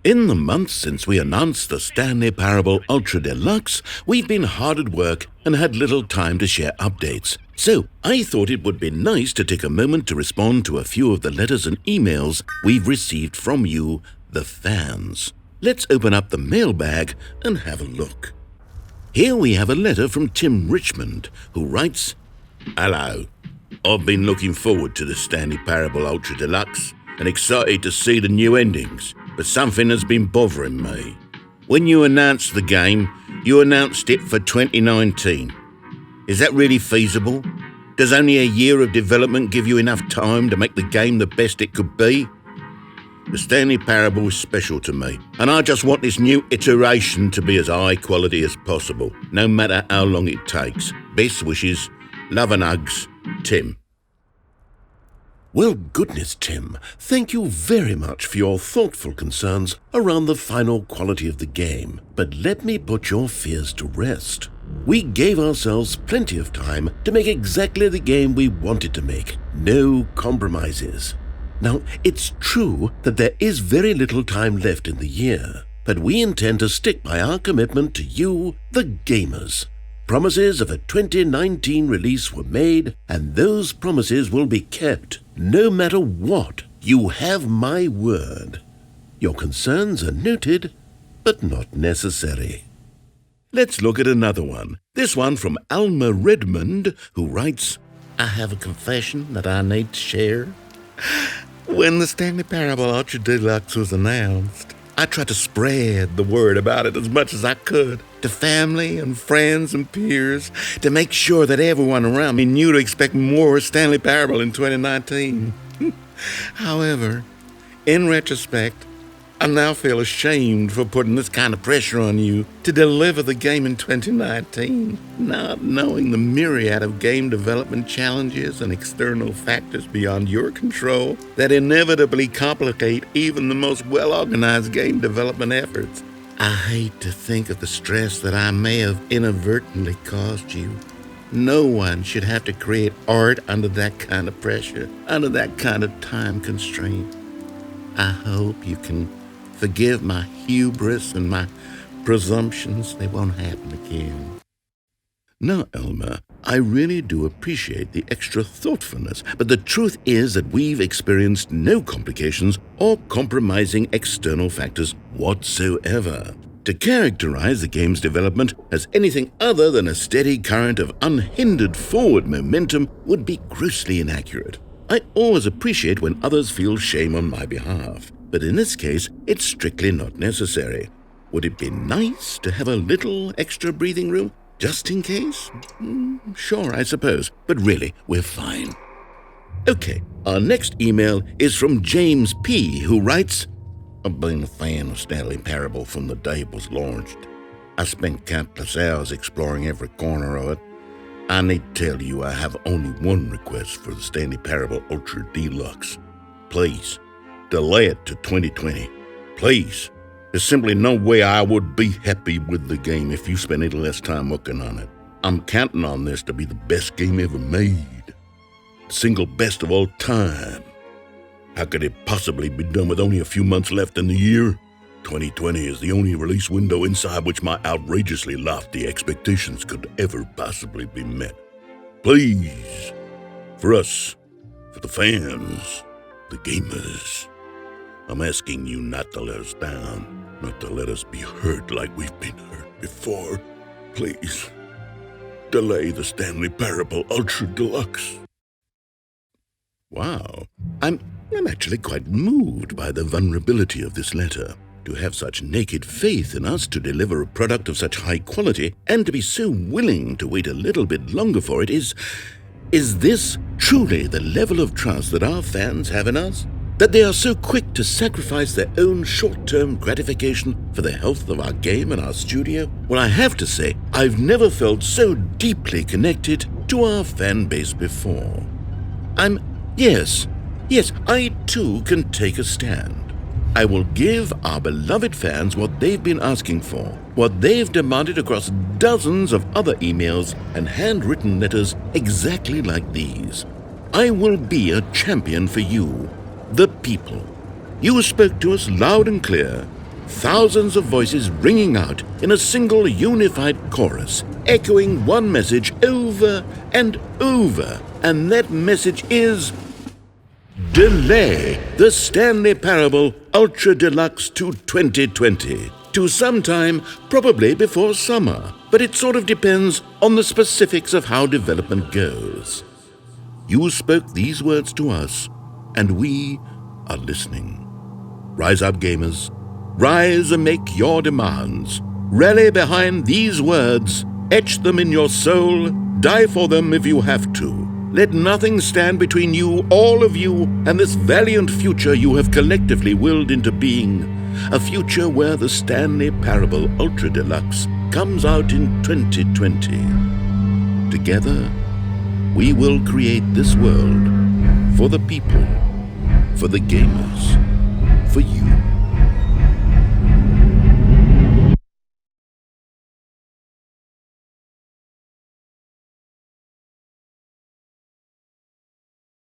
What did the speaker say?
In the months since we announced the Stanley Parable Ultra Deluxe, we've been hard at work and had little time to share updates. So I thought it would be nice to take a moment to respond to a few of the letters and emails we've received from you, the fans. Let's open up the mailbag and have a look. Here we have a letter from Tim Richmond, who writes, "Hello. I've been looking forward to the Stanley Parable Ultra Deluxe and excited to see the new endings, but something has been bothering me. When you announced the game, you announced it for 2019. Is that really feasible? Does only a year of development give you enough time to make the game the best it could be? The Stanley Parable is special to me, and I just want this new iteration to be as high quality as possible, no matter how long it takes. Best wishes, love and hugs, Tim." Well, goodness, Tim, thank you very much for your thoughtful concerns around the final quality of the game. But let me put your fears to rest. We gave ourselves plenty of time to make exactly the game we wanted to make. No compromises. Now, it's true that there is very little time left in the year, but we intend to stick by our commitment to you, the gamers. Promises of a 2019 release were made, and those promises will be kept, no matter what. You have my word. Your concerns are noted, but not necessary. Let's look at another one. This one from Alma Redmond, who writes, "I have a confession that I need to share. When the Stanley Parable Ultra Deluxe was announced, I tried to spread the word about it as much as I could to family and friends and peers to make sure that everyone around me knew to expect more Stanley Parable in 2019. However, in retrospect, I now feel ashamed for putting this kind of pressure on you to deliver the game in 2019, not knowing the myriad of game development challenges and external factors beyond your control that inevitably complicate even the most well-organized game development efforts. I hate to think of the stress that I may have inadvertently caused you. No one should have to create art under that kind of pressure, under that kind of time constraint. I hope you can forgive my hubris and my presumptions. They won't happen again." Now, Elma, I really do appreciate the extra thoughtfulness, but the truth is that we've experienced no complications or compromising external factors whatsoever. To characterize the game's development as anything other than a steady current of unhindered forward momentum would be grossly inaccurate. I always appreciate when others feel shame on my behalf, but in this case, it's strictly not necessary. Would it be nice to have a little extra breathing room, just in case? Sure, I suppose, but really, we're fine. Okay, our next email is from James P., who writes, "I've been a fan of Stanley Parable from the day it was launched. I spent countless hours exploring every corner of it. I need to tell you I have only one request for the Stanley Parable Ultra Deluxe. Please, delay it to 2020. Please. There's simply no way I would be happy with the game if you spent any less time working on it. I'm counting on this to be the best game ever made. The single best of all time. How could it possibly be done with only a few months left in the year? 2020 is the only release window inside which my outrageously lofty expectations could ever possibly be met. Please, for us, for the fans, the gamers, I'm asking you not to let us down, not to let us be hurt like we've been hurt before. Please, delay the Stanley Parable Ultra Deluxe." Wow, I'm actually quite moved by the vulnerability of this letter. To have such naked faith in us to deliver a product of such high quality and to be so willing to wait a little bit longer for it is this truly the level of trust that our fans have in us? That they are so quick to sacrifice their own short-term gratification for the health of our game and our studio? Well, I have to say, I've never felt so deeply connected to our fan base before. Yes, I too can take a stand. I will give our beloved fans what they've been asking for, what they've demanded across dozens of other emails and handwritten letters exactly like these. I will be a champion for you, the people. You spoke to us loud and clear. thousands of voices ringing out in a single unified chorus, echoing one message over and over, and that message is delay the Stanley Parable Ultra Deluxe to 2020, to sometime probably before summer, but it sort of depends on the specifics of how development goes. You spoke these words to us, and we are listening. Rise up, gamers. Rise and make your demands. Rally behind these words. Etch them in your soul. Die for them if you have to. Let nothing stand between you, all of you, and this valiant future you have collectively willed into being. A future where the Stanley Parable Ultra Deluxe comes out in 2020. Together, we will create this world for the people, for the gamers, for you.